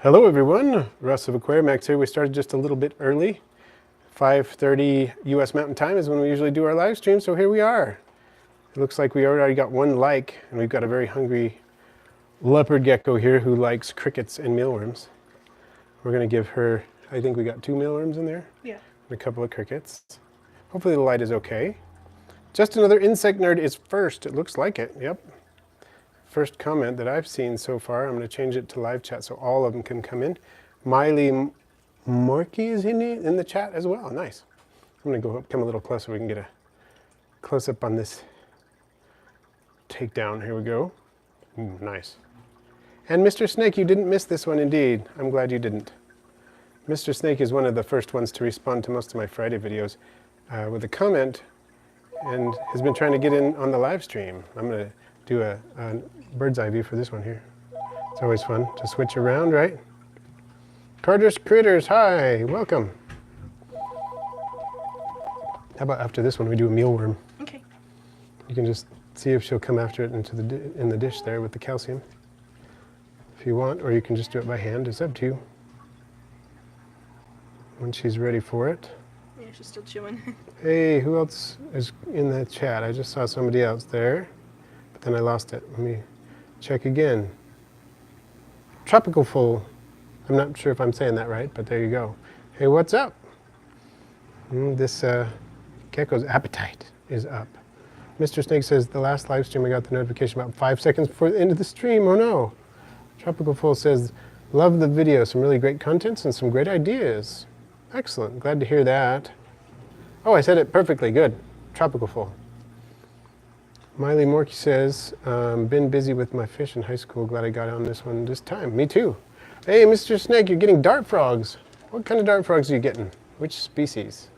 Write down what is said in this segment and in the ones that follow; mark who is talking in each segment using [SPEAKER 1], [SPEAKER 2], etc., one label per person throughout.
[SPEAKER 1] Hello everyone, Russ of Aquarimax here. We started just a little bit early. 5:30 US Mountain Time is when we usually do our live stream, so here we are. It looks like we already got one like, and we've got a very hungry leopard gecko here who likes crickets and mealworms. We're going to give her, I think we got 2 mealworms in there.
[SPEAKER 2] Yeah.
[SPEAKER 1] And a couple of crickets. Hopefully the light is okay. Just another insect nerd is first, it looks like it, yep. First comment that I've seen so far. I'm going to change it to live chat so all of them can come in. Miley Morky is in the chat as well. Nice. I'm going to come a little closer so we can get a close-up on this takedown. Here we go. Ooh, nice. And Mr. Snake, you didn't miss this one indeed. I'm glad you didn't. Mr. Snake is one of the first ones to respond to most of my Friday videos with a comment and has been trying to get in on the live stream. I'm going to do a bird's eye view for this one here. It's always fun to switch around, right? Carter's Critters, hi, welcome. How about after this one we do a mealworm?
[SPEAKER 2] Okay.
[SPEAKER 1] You can just see if she'll come after it in the dish there with the calcium. If you want, or you can just do it by hand, it's up to you. When she's ready for it.
[SPEAKER 2] Yeah, she's still chewing.
[SPEAKER 1] Hey, who else is in the chat? I just saw somebody else there. Then I lost it. Let me check again. Tropical Full. I'm not sure if I'm saying that right, but there you go. Hey, what's up? This gecko's appetite is up. Mr. Snake says, the last live stream I got the notification about 5 seconds before the end of the stream. Oh no. Tropical Full says, love the video. Some really great contents and some great ideas. Excellent. Glad to hear that. Oh, I said it perfectly. Good. Tropical Full. Miley Morky says, been busy with my fish in high school. Glad I got on this one this time. Me too. Hey, Mr. Snake, you're getting dart frogs. What kind of dart frogs are you getting? Which species?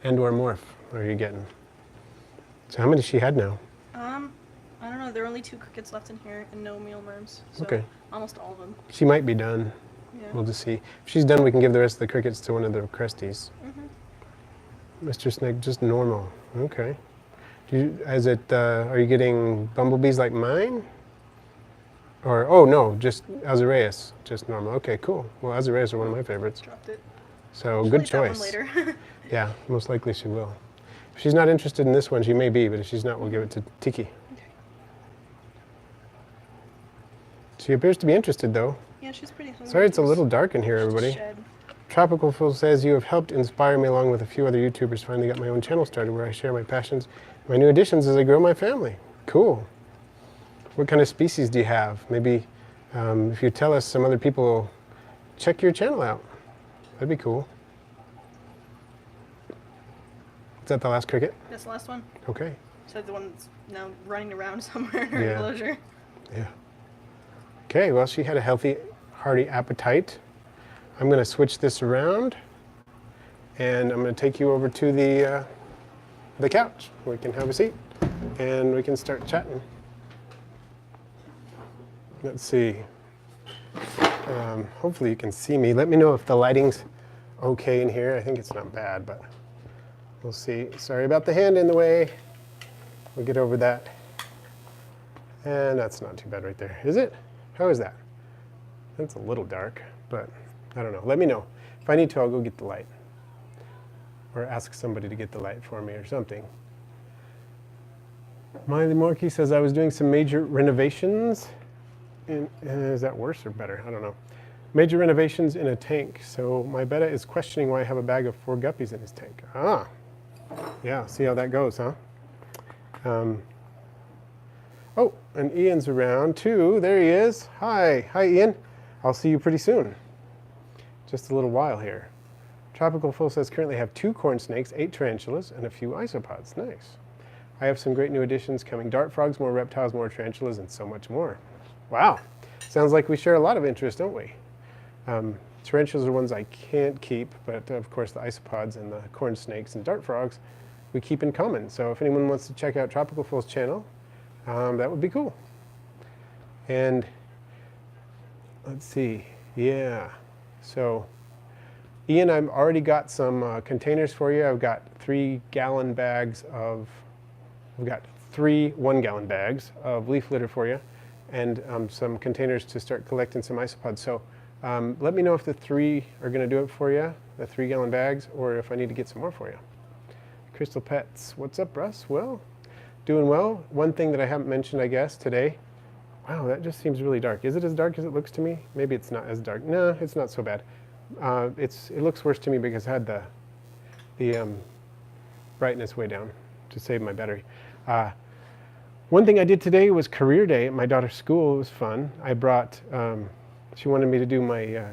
[SPEAKER 1] And or morph are you getting? So how many does she had now?
[SPEAKER 2] I don't know. There are only 2 crickets left in here and no mealworms. So
[SPEAKER 1] Okay.
[SPEAKER 2] almost all of them.
[SPEAKER 1] She might be done.
[SPEAKER 2] Yeah.
[SPEAKER 1] We'll just see. If she's done, we can give the rest of the crickets to one of the cresties. Mr. Snake, just normal. Okay. Are you getting bumblebees like mine? Or, oh no, just Azareus, just normal. Okay, cool. Well, Azareus are one of my favorites.
[SPEAKER 2] Dropped it.
[SPEAKER 1] So
[SPEAKER 2] She'll
[SPEAKER 1] good
[SPEAKER 2] eat that one
[SPEAKER 1] choice.
[SPEAKER 2] later.
[SPEAKER 1] Yeah, most likely she will. If she's not interested in this one, she may be, but if she's not, we'll give it to Tiki.
[SPEAKER 2] Okay.
[SPEAKER 1] She appears to be interested though.
[SPEAKER 2] Yeah, she's pretty hungry.
[SPEAKER 1] Sorry it's a little dark in here, everybody.
[SPEAKER 2] Shed.
[SPEAKER 1] Tropical Full says, you have helped inspire me along with a few other YouTubers. Finally got my own channel started where I share my passions, my new additions as I grow my family. Cool. What kind of species do you have? Maybe if you tell us, some other people will check your channel out. That'd be cool. Is that the last cricket?
[SPEAKER 2] That's the last one.
[SPEAKER 1] Okay.
[SPEAKER 2] So the one that's now running around somewhere in her
[SPEAKER 1] Yeah.
[SPEAKER 2] enclosure.
[SPEAKER 1] Yeah. Okay, well, she had a healthy, hearty appetite. I'm going to switch this around, and I'm going to take you over to the couch. We can have a seat, and we can start chatting. Let's see. Hopefully you can see me. Let me know if the lighting's okay in here. I think it's not bad, but we'll see. Sorry about the hand in the way. We'll get over that. And that's not too bad right there, is it? How is that? That's a little dark, but I don't know. Let me know. If I need to, I'll go get the light. Or ask somebody to get the light for me or something. Miley Morky says, I was doing some major renovations. Is that worse or better? I don't know. Major renovations in a tank. So my betta is questioning why I have a bag of 4 guppies in his tank. Ah, yeah, see how that goes, huh? Oh, and Ian's around too. There he is. Hi. Hi, Ian. I'll see you pretty soon. Just a little while here. Tropical Full says, currently have 2 corn snakes, 8 tarantulas, and a few isopods. Nice. I have some great new additions coming. Dart frogs, more reptiles, more tarantulas, and so much more. Wow. Sounds like we share a lot of interest, don't we? Tarantulas are ones I can't keep, but of course the isopods and the corn snakes and dart frogs we keep in common. So if anyone wants to check out Tropical Full's channel, that would be cool. And let's see, yeah. So Ian, I've already got some containers for you. I've got 3-gallon bags of, I've got 3 1-gallon bags of leaf litter for you, and some containers to start collecting some isopods. So Let me know if the 3 are going to do it for you, the 3-gallon bags, or if I need to get some more for you. Crystal Pets, what's up, Russ? Well, doing well. One thing that I haven't mentioned, I guess, today. Wow, that just seems really dark. Is it as dark as it looks to me? Maybe it's not as dark. No, it's not so bad. It looks worse to me because I had the brightness way down to save my battery. One thing I did today was career day at my daughter's school. It was fun. I brought, she wanted me to do my,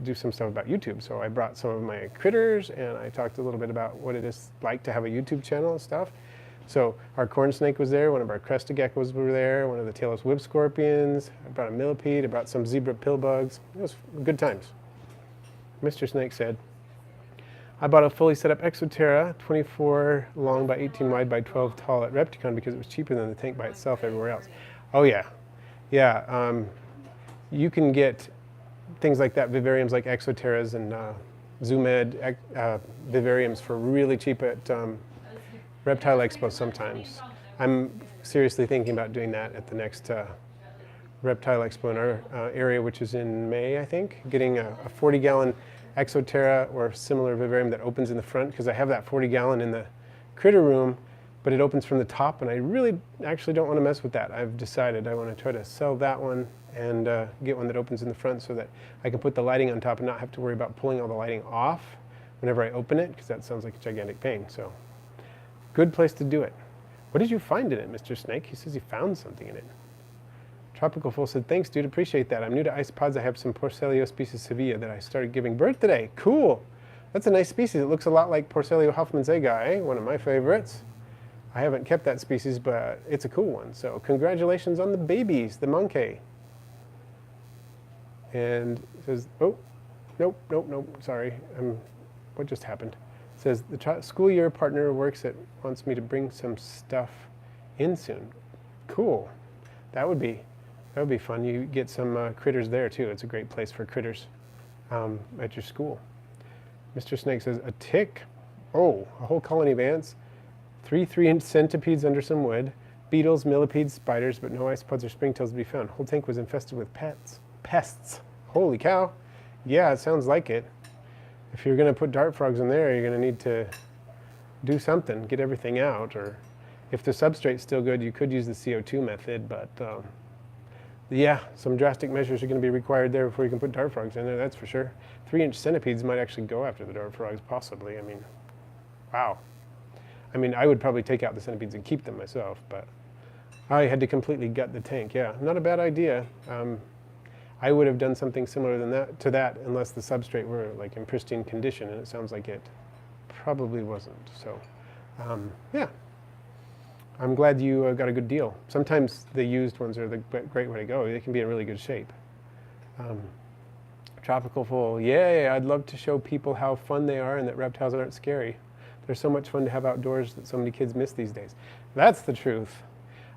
[SPEAKER 1] do some stuff about YouTube. So I brought some of my critters and I talked a little bit about what it is like to have a YouTube channel and stuff. So our corn snake was there, one of our crested geckos were there, one of the tailless whip scorpions. I brought a millipede, I brought some zebra pillbugs. It was good times. Mr. Snake said, I bought a fully set up Exoterra, 24 long by 18 wide by 12 tall at Repticon because it was cheaper than the tank by itself everywhere else. Oh yeah, yeah. You can get things like that, vivariums like Exoterras and Zoomed vivariums for really cheap at Reptile Expo sometimes. I'm seriously thinking about doing that at the next Reptile Expo in our area, which is in May, I think. Getting a 40-gallon Exoterra or similar vivarium that opens in the front, because I have that 40-gallon in the critter room, but it opens from the top, and I really actually don't want to mess with that. I've decided I want to try to sell that one and get one that opens in the front so that I can put the lighting on top and not have to worry about pulling all the lighting off whenever I open it, because that sounds like a gigantic pain. So, good place to do it. What did you find in it, Mr. Snake? He says he found something in it. Tropical Full said, thanks, dude, appreciate that. I'm new to isopods. I have some Porcellio species Sevilla that I started giving birth today. Cool. That's a nice species. It looks a lot like Porcellio hoffmannsegii, one of my favorites. I haven't kept that species, but it's a cool one. So congratulations on the babies, the monkey. And it says, oh, nope, sorry. What just happened? It says, the school year partner wants me to bring some stuff in soon. Cool. That would be fun. You get some critters there too. It's a great place for critters at your school. Mr. Snake says, a tick? Oh, a whole colony of ants. 3 3-inch centipedes under some wood. Beetles, millipedes, spiders, but no isopods or springtails to be found. Whole tank was infested with pests. Holy cow. Yeah, it sounds like it. If you're going to put dart frogs in there, you're going to need to do something, get everything out. Or if the substrate's still good, you could use the CO2 method, but yeah, some drastic measures are going to be required there before you can put dart frogs in there, that's for sure. 3-inch centipedes might actually go after the dart frogs, possibly. I mean, wow. I mean, I would probably take out the centipedes and keep them myself, but I had to completely gut the tank. Yeah, not a bad idea. I would have done something similar to that unless the substrate were like in pristine condition, and it sounds like it probably wasn't. So, yeah. I'm glad you got a good deal. Sometimes the used ones are the great way to go. They can be in really good shape. Tropical Full. Yay, I'd love to show people how fun they are and that reptiles aren't scary. They're so much fun to have outdoors that so many kids miss these days. That's the truth.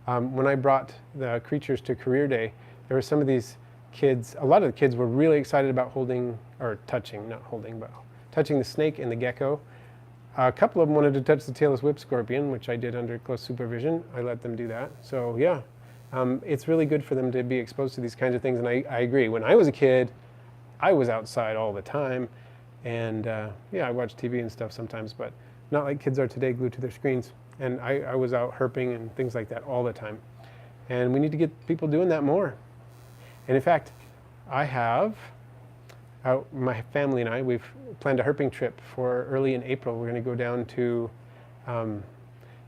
[SPEAKER 1] When I brought the creatures to career day, there were some of these kids, a lot of the kids were really excited about holding, or touching, not holding, but touching the snake and the gecko. A couple of them wanted to touch the tailless whip scorpion, which I did under close supervision. I let them do that. So yeah, it's really good for them to be exposed to these kinds of things. And I agree. When I was a kid, I was outside all the time. And yeah, I watched TV and stuff sometimes, but not like kids are today, glued to their screens. And I was out herping and things like that all the time. And we need to get people doing that more. And in fact, I have, my family and I, we've planned a herping trip for early in April. We're going to go down to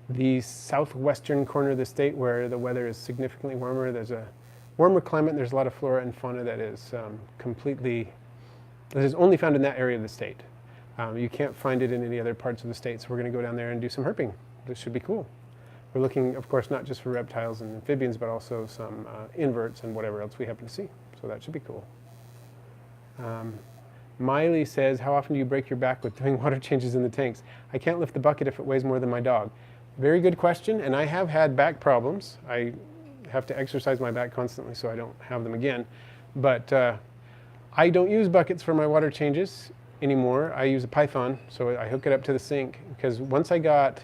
[SPEAKER 1] the southwestern corner of the state where the weather is significantly warmer. There's a warmer climate, and there's a lot of flora and fauna that is that is only found in that area of the state. You can't find it in any other parts of the state, so we're going to go down there and do some herping. This should be cool. We're looking, of course, not just for reptiles and amphibians, but also some inverts and whatever else we happen to see. So that should be cool. Miley says, how often do you break your back with doing water changes in the tanks? I can't lift the bucket if it weighs more than my dog. Very good question, and I have had back problems. I have to exercise my back constantly so I don't have them again. But I don't use buckets for my water changes anymore. I use a Python, so I hook it up to the sink, because once I got,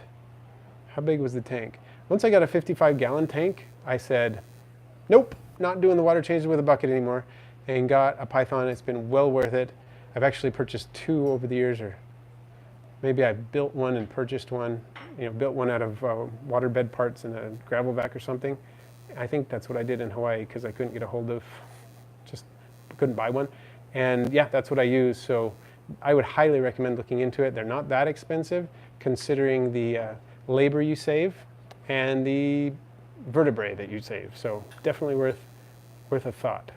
[SPEAKER 1] how big was the tank? Once I got a 55-gallon tank, I said, nope, not doing the water changes with a bucket anymore. and got a python. It's been well worth it. I've actually purchased 2 over the years, or maybe I built one and purchased one. Built one out of waterbed parts in a gravel vac or something. I think that's what I did in Hawaii because I couldn't get a hold of, just couldn't buy one. And yeah, that's what I use. So I would highly recommend looking into it. They're not that expensive considering the labor you save and the vertebrae that you save. So definitely worth a thought.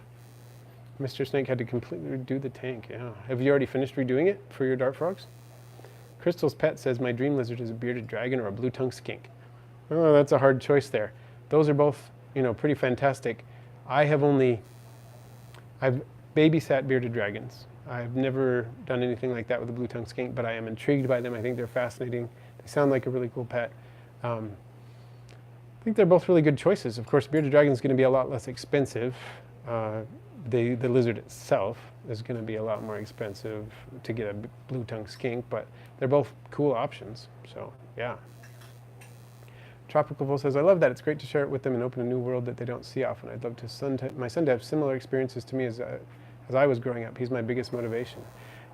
[SPEAKER 1] Mr. Snake had to completely redo the tank. Yeah. Have you already finished redoing it for your dart frogs? Crystal's Pet says, my dream lizard is a bearded dragon or a blue-tongued skink. Oh, that's a hard choice there. Those are both, pretty fantastic. I've babysat bearded dragons. I've never done anything like that with a blue-tongued skink, but I am intrigued by them. I think they're fascinating. They sound like a really cool pet. I think they're both really good choices. Of course, bearded dragon is going to be a lot less expensive. The lizard itself is going to be a lot more expensive to get a blue-tongued skink, but they're both cool options. So, yeah. Tropical Bull says, I love that. It's great to share it with them and open a new world that they don't see often. I'd love my son to have similar experiences to me as I was growing up. He's my biggest motivation.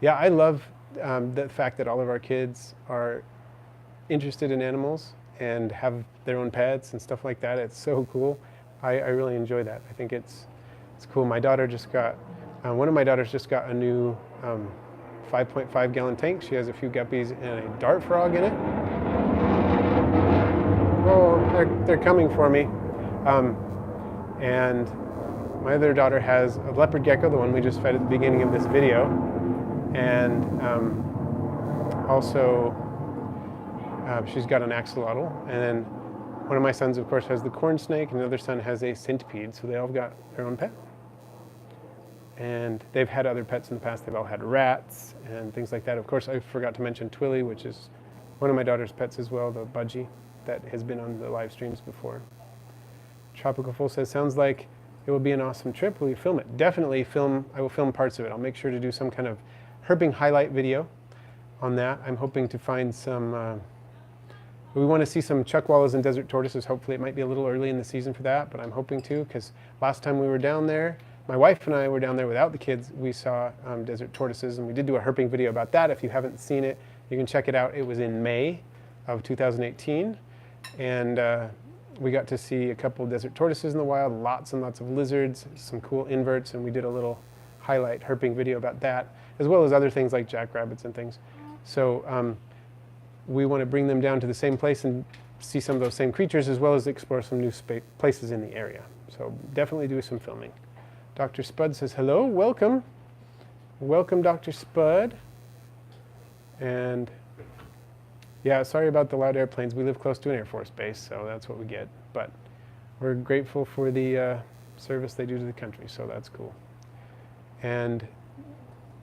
[SPEAKER 1] Yeah, I love the fact that all of our kids are interested in animals and have their own pets and stuff like that. It's so cool. I really enjoy that. I think it's cool. My daughter just got, one of my daughters just got a new 5.5 gallon tank. She has a few guppies and a dart frog in it. Oh, they're coming for me. And my other daughter has a leopard gecko, the one we just fed at the beginning of this video. And also she's got an axolotl. And then one of my sons, of course, has the corn snake, and another son has a centipede. So they all got their own pet. And they've had other pets in the past. They've all had rats and things like that. Of course, I forgot to mention Twilly, which is one of my daughter's pets as well, the budgie that has been on the live streams before. Tropical Full says, sounds like it will be an awesome trip. Will you film it? Definitely film. I will film parts of it. I'll make sure to do some kind of herping highlight video on that. I'm hoping to find some, we want to see some chuckwallas and desert tortoises. Hopefully it might be a little early in the season for that, but I'm hoping to, because last time we were down there, my wife and I were down there without the kids. We saw desert tortoises, and we did do a herping video about that. If you haven't seen it, you can check it out. It was in May of 2018, and we got to see a couple of desert tortoises in the wild, lots and lots of lizards, some cool inverts, and we did a little highlight herping video about that, as well as other things like jackrabbits and things. So we want to bring them down to the same place and see some of those same creatures, as well as explore some new places in the area. So definitely do some filming. Dr. Spud says, hello, welcome. Welcome, Dr. Spud. And yeah, sorry about the loud airplanes. We live close to an Air Force base, so that's what we get. But we're grateful for the service they do to the country, so that's cool. And,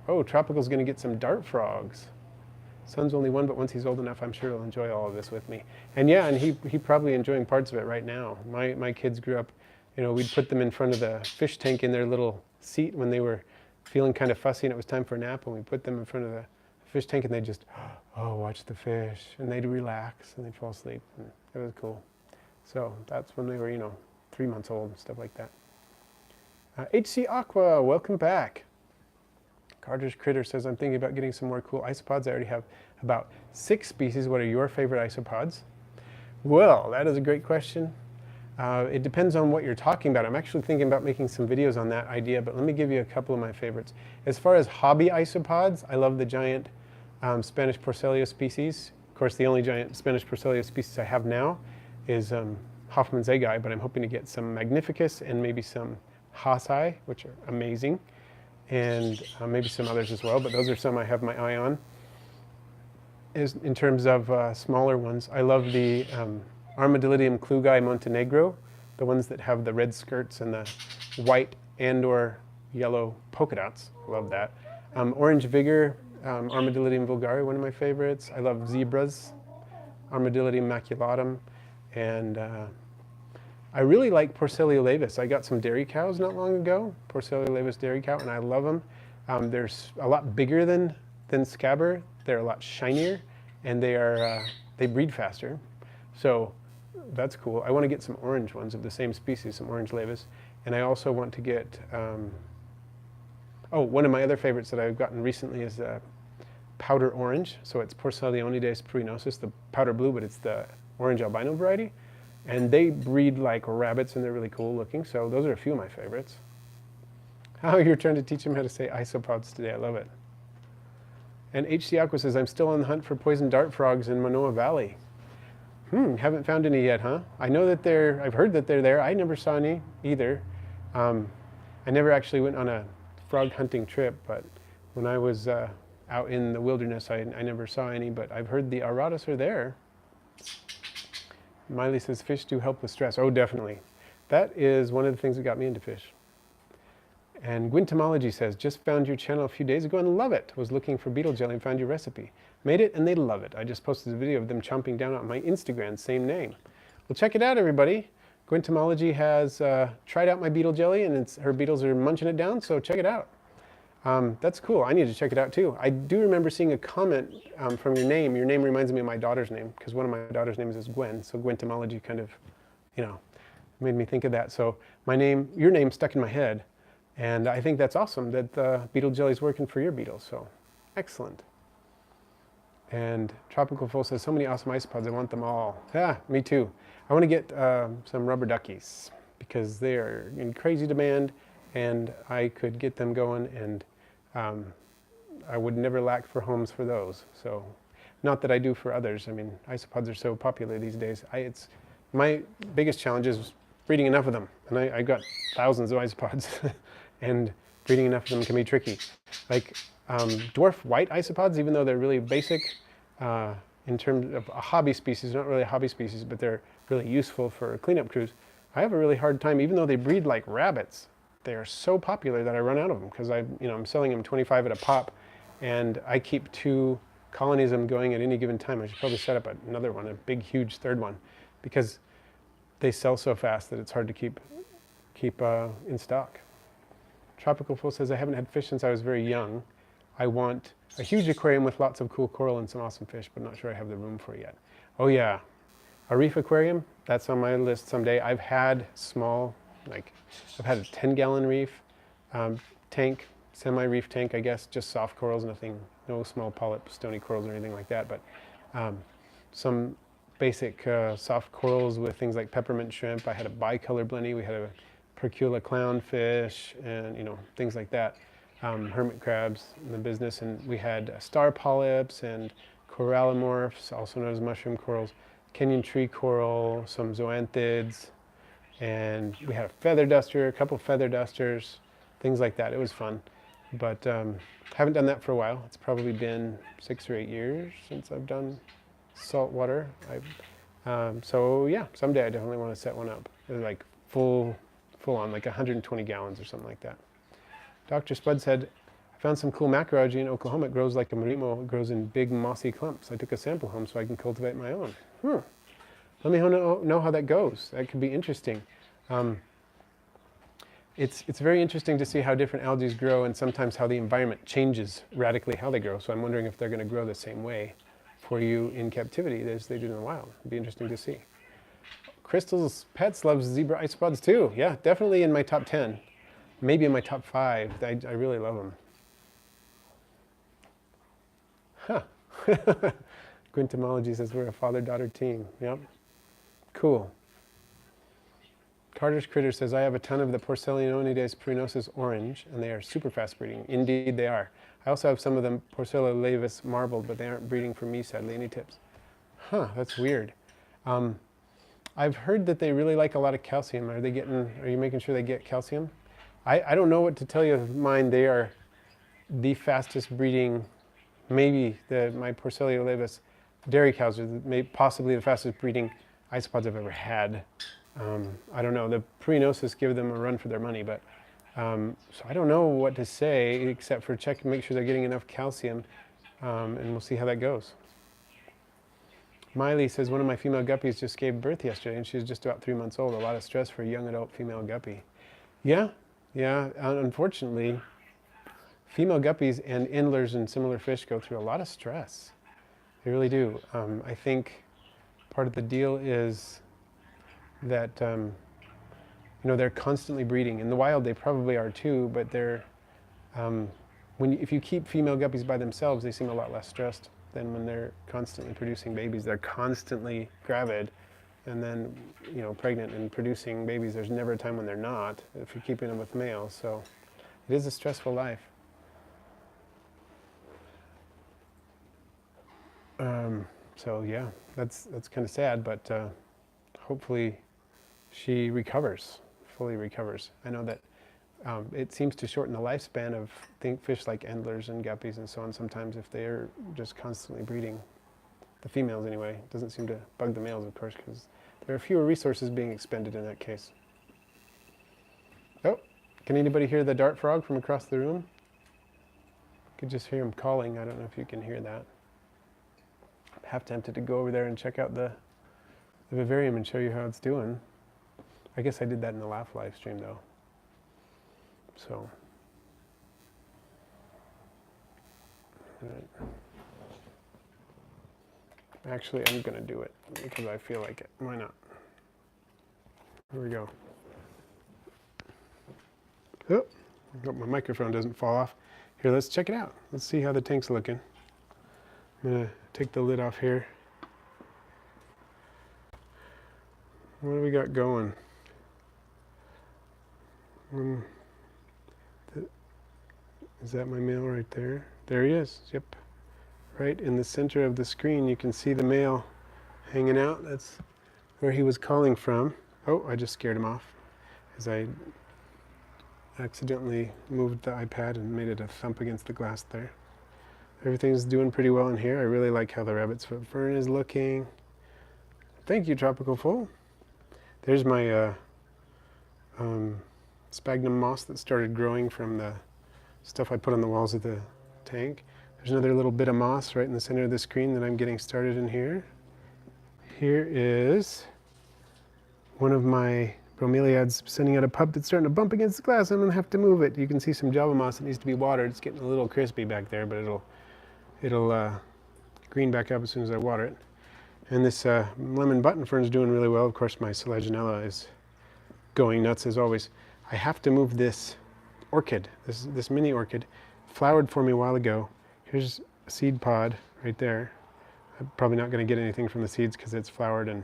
[SPEAKER 1] oh, Tropical's going to get some dart frogs. Son's only 1, but once he's old enough, I'm sure he'll enjoy all of this with me. And yeah, and he probably enjoying parts of it right now. My kids grew up, we'd put them in front of the fish tank in their little seat when they were feeling kind of fussy and it was time for a nap, and we put them in front of the fish tank and they'd just, oh, watch the fish, and they'd relax and they'd fall asleep, and it was cool. So that's when they were, 3 months old and stuff like that. HC Aqua, welcome back. Carter's Critter says, I'm thinking about getting some more cool isopods. I already have about 6 species. What are your favorite isopods? Well, that is a great question. It depends on what you're talking about. I'm actually thinking about making some videos on that idea, but let me give you a couple of my favorites. As far as hobby isopods, I love the giant Spanish Porcelio species. Of course, the only giant Spanish Porcelio species I have now is Hoffman's egg eye, but I'm hoping to get some Magnificus and maybe some Haasai, which are amazing, and maybe some others as well, but those are some I have my eye on. In terms of smaller ones, I love the Armadillidium klugai Montenegro, the ones that have the red skirts and the white and or yellow polka dots. Love that. Orange Vigor, Armadillidium vulgare, one of my favorites. I love zebras, Armadillidium maculatum, and I really like Porcelio laevis. I got some dairy cows not long ago, Porcelio laevis dairy cow, and I love them. They're a lot bigger than Scabber. They're a lot shinier, and they breed faster. So that's cool. I want to get some orange ones of the same species, some orange laevis, and I also want to get Oh, one of my other favorites that I've gotten recently is powder orange. So it's Porcelionides pruinosus, the powder blue, but it's the orange albino variety. And they breed like rabbits, and they're really cool looking. So those are a few of my favorites. How you're trying to teach them how to say isopods today. I love it. And HC Aqua says, I'm still on the hunt for poison dart frogs in Manoa Valley. Haven't found any yet, huh? I know that I've heard that they're there. I never saw any either. I never actually went on a frog hunting trip, but when I was out in the wilderness, I never saw any, but I've heard the auratus are there. Miley says, fish do help with stress. Oh, definitely. That is one of the things that got me into fish. And Gwintomology says, just found your channel a few days ago and love it. Was looking for beetle jelly and found your recipe. Made it and they love it. I just posted a video of them chomping down on my Instagram, same name. Well, check it out, everybody. Gwintomology has tried out my beetle jelly, and her beetles are munching it down, so check it out. That's cool. I need to check it out too. I do remember seeing a comment from your name. Your name reminds me of my daughter's name, because one of my daughter's names is Gwen, so Gwintomology kind of, made me think of that. So your name stuck in my head. And I think that's awesome that the beetle jelly is working for your beetles, so excellent. And Tropical Full says, so many awesome isopods, I want them all. Yeah, me too. I want to get some rubber duckies because they are in crazy demand, and I could get them going, and I would never lack for homes for those. So, not that I do for others. I mean, isopods are so popular these days. My biggest challenge is breeding enough of them, and I got thousands of isopods. And breeding enough of them can be tricky. Like dwarf white isopods, even though they're really basic in terms of a hobby species, not really a hobby species, but they're really useful for cleanup crews. I have a really hard time, even though they breed like rabbits. They are so popular that I run out of them because I'm selling them 25 at a pop, and I keep 2 colonies of them going at any given time. I should probably set up another one, a big, huge third one, because they sell so fast that it's hard to keep in stock. Tropical Full says, I haven't had fish since I was very young. I want a huge aquarium with lots of cool coral and some awesome fish, but not sure I have the room for it yet. Oh yeah, a reef aquarium, that's on my list someday. I've had I've had a 10-gallon reef tank, semi-reef tank, I guess, just soft corals, no small polyp, stony corals or anything like that, but some basic soft corals with things like peppermint shrimp. I had a bicolor blenny, we had a Percula clownfish, and things like that. Hermit crabs in the business, and we had star polyps and corallomorphs, also known as mushroom corals, Kenyan tree coral, some zoanthids, and we had a feather duster, a couple feather dusters, things like that. It was fun, but haven't done that for a while. It's probably been 6 or 8 years since I've done salt water. So yeah, someday I definitely want to set one up. Like full on, like 120 gallons or something like that. Dr. Spud said, I found some cool macroalgae in Oklahoma. It grows like a marimo. It grows in big mossy clumps. I took a sample home so I can cultivate my own. Let me know how that goes. That could be interesting. It's very interesting to see how different algae grow, and sometimes how the environment changes radically how they grow. So I'm wondering if they're going to grow the same way for you in captivity as they do in the wild. It'd be interesting to see. Crystal's Pets loves zebra isopods too. Yeah, definitely in my top 10. Maybe in my top 5. I really love them. Huh. Gwintomology says we're a father-daughter team. Yep. Cool. Carter's Critter says, I have a ton of the Porcelionides pruinosus orange, and they are super fast breeding. Indeed they are. I also have some of them Porcella laevis marbled, but they aren't breeding for me, sadly. Any tips? Huh, that's weird. I've heard that they really like a lot of calcium. Are you making sure they get calcium? I don't know what to tell you of mine. They are the fastest breeding, maybe my Porcella laevis dairy cows are possibly the fastest breeding isopods I've ever had. I don't know. The pruinosus give them a run for their money, but so I don't know what to say except for check and make sure they're getting enough calcium, and we'll see how that goes. Miley says, one of my female guppies just gave birth yesterday, and she was just about 3 months old. A lot of stress for a young adult female guppy. Yeah, unfortunately, female guppies and indlers and similar fish go through a lot of stress. They really do. I think part of the deal is that they're constantly breeding. In the wild, they probably are too, but they're if you keep female guppies by themselves, they seem a lot less stressed than when they're constantly producing babies. They're constantly gravid, and then pregnant and producing babies. There's never a time when they're not if you're keeping them with males. So it is a stressful life. So yeah, that's kind of sad, but hopefully she fully recovers. I know that it seems to shorten the lifespan of fish like endlers and guppies and so on sometimes if they're just constantly breeding. The females anyway. It doesn't seem to bug the males, of course, because there are fewer resources being expended in that case. Oh, can anybody hear the dart frog from across the room? You could just hear him calling. I don't know if you can hear that. I'm half tempted to go over there and check out the vivarium and show you how it's doing. I guess I did that in the Laugh live stream though. So, all right. Actually, I'm going to do it because I feel like it. Why not? Here we go. Oh, I hope my microphone doesn't fall off. Here, let's check it out. Let's see how the tank's looking. I'm going to take the lid off here. What do we got going? Is that my male right there? There he is. Yep. Right in the center of the screen, you can see the male hanging out. That's where he was calling from. Oh, I just scared him off as I accidentally moved the iPad and made it a thump against the glass there. Everything's doing pretty well in here. I really like how the rabbit's foot fern is looking. Thank you, Tropical Full. There's my sphagnum moss that started growing from the stuff I put on the walls of the tank. There's another little bit of moss right in the center of the screen that I'm getting started in here. Here is one of my bromeliads sending out a pup that's starting to bump against the glass. I'm going to have to move it. You can see some java moss that needs to be watered. It's getting a little crispy back there, but it'll green back up as soon as I water it. And this lemon button fern is doing really well. Of course, my selaginella is going nuts as always. I have to move this orchid, this mini orchid, flowered for me a while ago. Here's a seed pod right there. I'm probably not going to get anything from the seeds because it's flowered and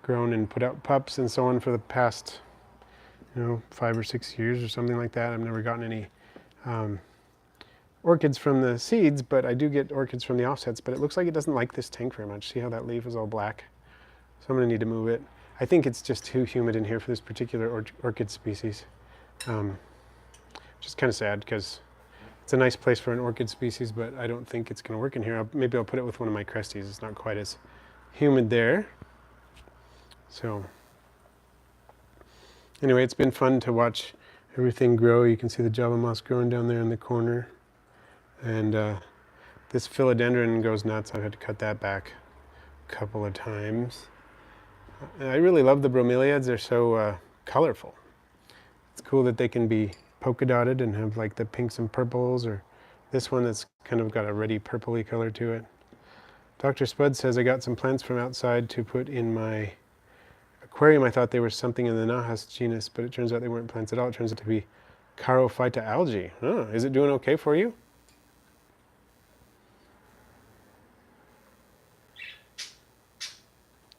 [SPEAKER 1] grown and put out pups and so on for the past, 5 or 6 years or something like that. I've never gotten any orchids from the seeds, but I do get orchids from the offsets. But it looks like it doesn't like this tank very much. See how that leaf is all black? So I'm going to need to move it. I think it's just too humid in here for this particular orchid species, which is kind of sad because it's a nice place for an orchid species, but I don't think it's going to work in here. Maybe I'll put it with one of my cresties. It's not quite as humid there. So anyway, it's been fun to watch everything grow. You can see the java moss growing down there in the corner. And this philodendron goes nuts. I've had to cut that back a couple of times. I really love the bromeliads. They're so colorful. It's cool that they can be polka dotted and have like the pinks and purples, or this one that's kind of got a reddy purpley color to it. Dr. Spud says I got some plants from outside to put in my aquarium. I thought they were something in the Nahas genus, but it turns out they weren't plants at all. It turns out to be Charophyta algae. Oh, is it doing okay for you?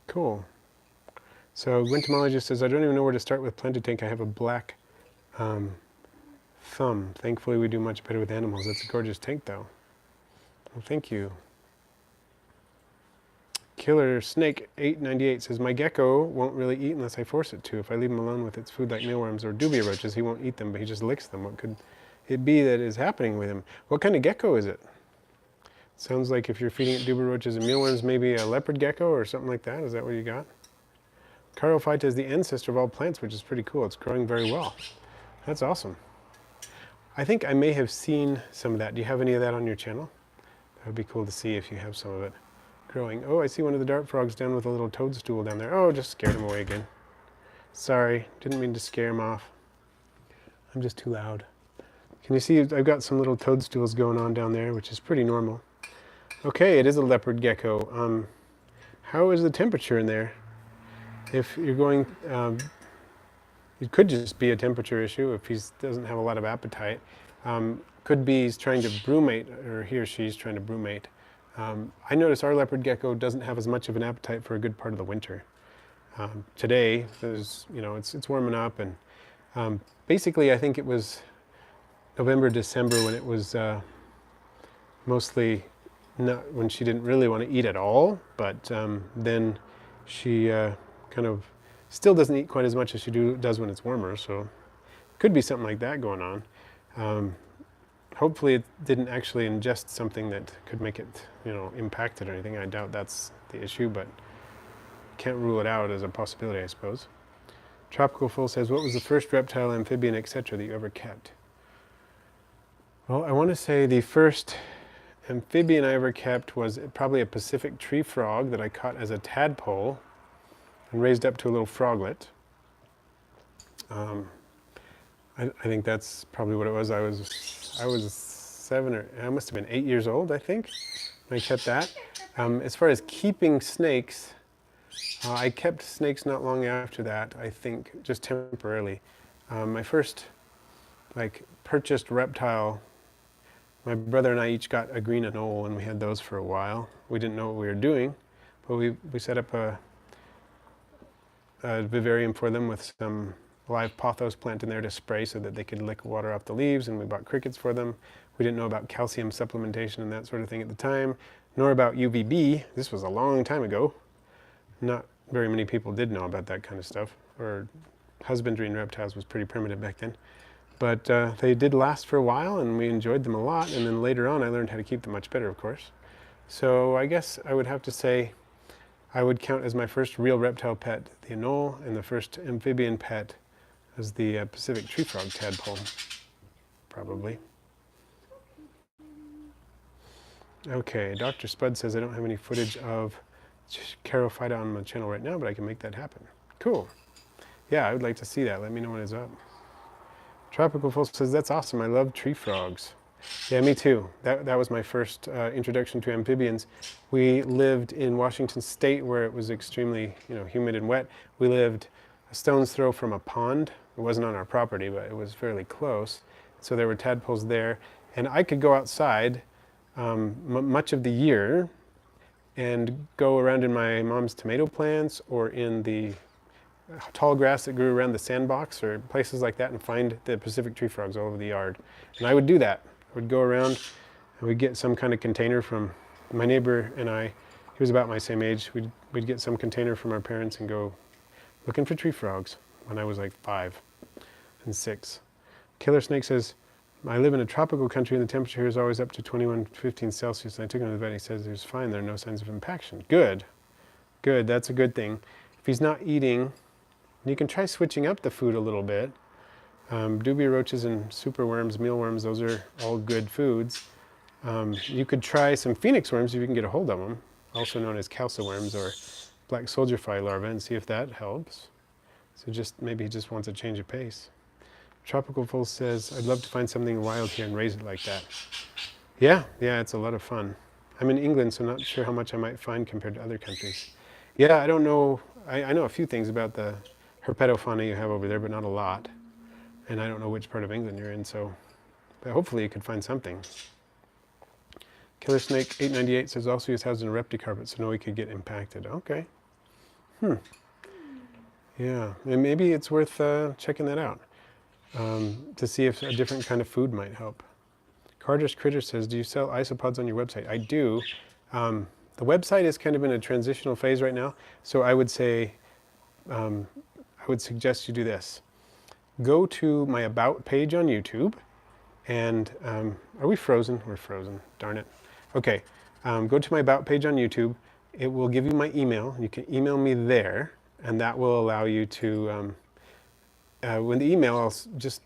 [SPEAKER 1] Cool. So Gwyntomologist says, I don't even know where to start with Plantitank. I have a black thumb. Thankfully, we do much better with animals. That's a gorgeous tank, though. Well, thank you. Killer Snake 898 says, my gecko won't really eat unless I force it to. If I leave him alone with its food like mealworms or dubia roaches, he won't eat them, but he just licks them. What could it be that is happening with him? What kind of gecko is it? Sounds like if you're feeding it dubia roaches and mealworms, maybe a leopard gecko or something like that. Is that what you got? Charophyta is the ancestor of all plants, which is pretty cool. It's growing very well. That's awesome. I think I may have seen some of that. Do you have any of that on your channel? That would be cool to see if you have some of it growing. Oh, I see one of the dart frogs down with a little toadstool down there. Oh, just scared him away again. Sorry, didn't mean to scare him off. I'm just too loud. Can you see I've got some little toadstools going on down there, which is pretty normal. Okay, it is a leopard gecko. How is the temperature in there? If you're going, it could just be a temperature issue if he doesn't have a lot of appetite. Could be he's trying to brumate, or he or she's trying to brumate. I notice our leopard gecko doesn't have as much of an appetite for a good part of the winter. Today, there's, it's warming up, and basically I think it was November, December when it was mostly not, when she didn't really want to eat at all, but then she kind of still doesn't eat quite as much as she does when it's warmer, so could be something like that going on. Hopefully it didn't actually ingest something that could make it, impact it or anything. I doubt that's the issue, but can't rule it out as a possibility, I suppose. Tropical Full says, what was the first reptile, amphibian, etc. that you ever kept? Well, I want to say the first amphibian I ever kept was probably a Pacific tree frog that I caught as a tadpole and raised up to a little froglet. I think that's probably what it was. I was 7 or I must have been 8 years old, I think, when I kept that. As far as keeping snakes, I kept snakes not long after that, I think, just temporarily. My first purchased reptile, my brother and I each got a green anole, and we had those for a while. We didn't know what we were doing, but we set up a vivarium for them with some live pothos plant in there to spray so that they could lick water off the leaves, and we bought crickets for them. We didn't know about calcium supplementation and that sort of thing at the time, nor about UVB. This was a long time ago. Not very many people did know about that kind of stuff, or husbandry in reptiles was pretty primitive back then. But they did last for a while, and we enjoyed them a lot, and then later on I learned how to keep them much better, of course. So I guess I would have to say I would count as my first real reptile pet the anole, and the first amphibian pet as the Pacific tree frog tadpole, probably. Okay, Dr. Spud says I don't have any footage of Charophyta on my channel right now, but I can make that happen. Cool. Yeah, I would like to see that. Let me know when it's up. Tropical Full says, that's awesome. I love tree frogs. Yeah, me too. That was my first introduction to amphibians. We lived in Washington State where it was extremely, humid and wet. We lived a stone's throw from a pond. It wasn't on our property, but it was fairly close. So there were tadpoles there. And I could go outside much of the year and go around in my mom's tomato plants or in the tall grass that grew around the sandbox or places like that and find the Pacific tree frogs all over the yard. And I would do that. I would go around and we'd get some kind of container from my neighbor and I. He was about my same age. We'd get some container from our parents and go looking for tree frogs when I was like 5 and 6. Killer Snake says, I live in a tropical country and the temperature here is always up to 21-15 Celsius. And I took him to the vet and he says there's fine, there are no signs of impaction. Good, good, that's a good thing. If he's not eating, you can try switching up the food a little bit. Dubia roaches and superworms, mealworms, those are all good foods. You could try some phoenix worms if you can get a hold of them, also known as calca worms or black soldier fly larvae, and see if that helps. So maybe he just wants a change of pace. Tropical Full says, I'd love to find something wild here and raise it like that. Yeah, it's a lot of fun. I'm in England, so I'm not sure how much I might find compared to other countries. Yeah, I don't know. I know a few things about the herpetofauna you have over there, but not a lot. And I don't know which part of England you're in, but hopefully you could find something. Killer Snake 898 says also he was housed in a repticarpet, so no, he could get impacted. Okay. Yeah, and maybe it's worth checking that out to see if a different kind of food might help. Carter's Critter says, do you sell isopods on your website? I do. The website is kind of in a transitional phase right now, so I would say, I would suggest you do this. Go to my About page on YouTube, and are we frozen? We're frozen, darn it. Okay, go to my About page on YouTube. It will give you my email. You can email me there, and that will allow you to, when the email, I'll just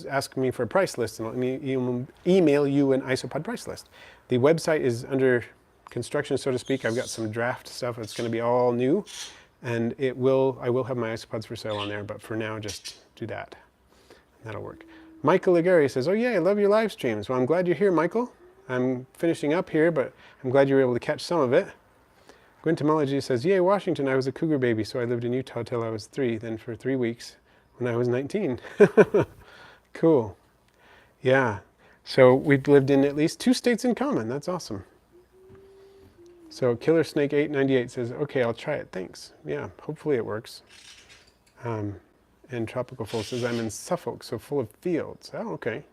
[SPEAKER 1] ask me for a price list, and I'll email you an Isopod price list. The website is under construction, so to speak. I've got some draft stuff. It's going to be all new, and I will have my Isopods for sale on there, but for now, just do that. That'll work. Michael Ligari says, oh yeah, I love your live streams. Well, I'm glad you're here, Michael. I'm finishing up here, but I'm glad you were able to catch some of it. Gwentomology says, yay, Washington, I was a cougar baby, so I lived in Utah till I was 3, then for 3 weeks when I was 19. Cool. Yeah. So we've lived in at least 2 states in common. That's awesome. So Killer Snake 898 says, okay, I'll try it. Thanks. Yeah, hopefully it works. And Tropical Full says, I'm in Suffolk, so full of fields. Oh, okay.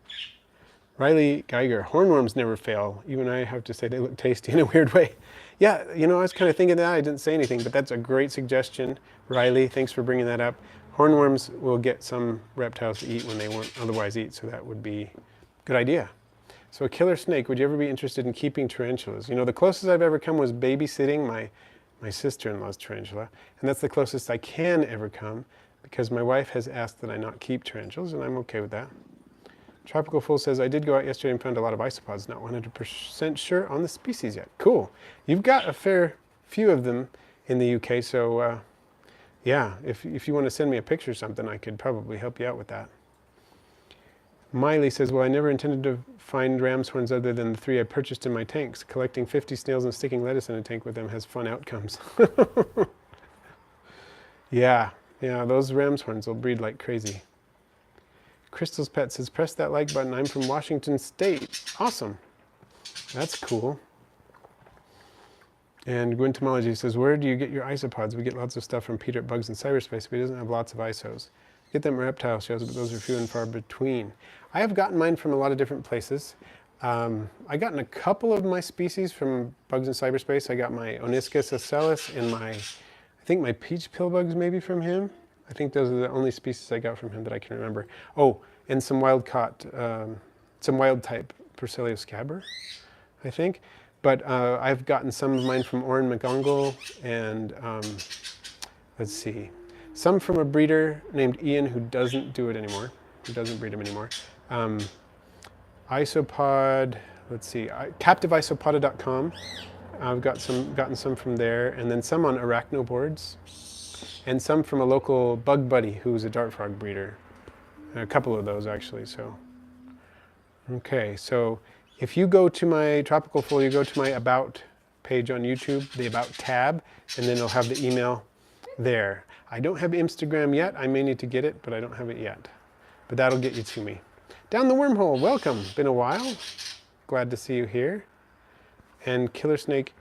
[SPEAKER 1] Riley Geiger, hornworms never fail. Even I have to say they look tasty in a weird way. Yeah, I was kind of thinking that. I didn't say anything, but that's a great suggestion. Riley, thanks for bringing that up. Hornworms will get some reptiles to eat when they won't otherwise eat, so that would be a good idea. So a killer snake, would you ever be interested in keeping tarantulas? The closest I've ever come was babysitting my sister-in-law's tarantula, and that's the closest I can ever come because my wife has asked that I not keep tarantulas, and I'm okay with that. Tropical Fool says, I did go out yesterday and found a lot of isopods, not 100% sure on the species yet. Cool. You've got a fair few of them in the UK, so yeah, if you want to send me a picture or something, I could probably help you out with that. Miley says, well, I never intended to find ram's horns other than the 3 I purchased in my tanks. Collecting 50 snails and sticking lettuce in a tank with them has fun outcomes. Yeah, those ram's horns will breed like crazy. Crystal's Pet says, press that like button. I'm from Washington State. Awesome. That's cool. And Gwyntomology says, where do you get your isopods? We get lots of stuff from Peter at Bugs in Cyberspace, but he doesn't have lots of isos. Get them reptile shows, but those are few and far between. I have gotten mine from a lot of different places. I gotten a couple of my species from Bugs in Cyberspace. I got my Oniscus ocellus and I think my peach pillbugs maybe from him. I think those are the only species I got from him that I can remember. Oh, and some wild caught, some wild type Persilius scabber, I think. But I've gotten some of mine from Oren McGongle and let's see, some from a breeder named Ian who doesn't do it anymore, who doesn't breed them anymore. Isopod, let's see, captiveisopoda.com. I've gotten some from there, and then some on arachnoboards. And some from a local bug buddy who's a dart frog breeder. A couple of those actually, so. Okay, so if you go to my Tropical Full, you go to my About page on YouTube, the About tab, and then it'll have the email there. I don't have Instagram yet. I may need to get it, but I don't have it yet. But that'll get you to me. Down the wormhole, welcome. Been a while. Glad to see you here. And Killer Snake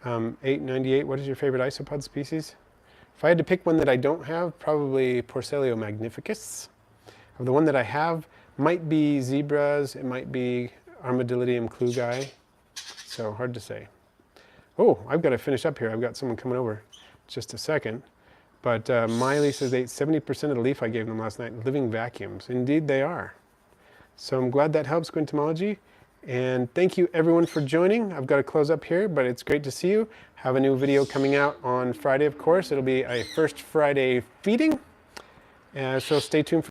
[SPEAKER 1] 898, what is your favorite isopod species? If I had to pick one that I don't have, probably Porcellio magnificus. The one that I have might be zebras, it might be Armadillidium klugi, so hard to say. Oh, I've got to finish up here. I've got someone coming over. Just a second. But Miley says they ate 70% of the leaf I gave them last night. Living vacuums. Indeed they are. So I'm glad that helps, Gwyntomology. And thank you everyone for joining. I've got to close up here, but it's great to see you. Have a new video coming out on Friday, of course. It'll be a first Friday feeding. So stay tuned for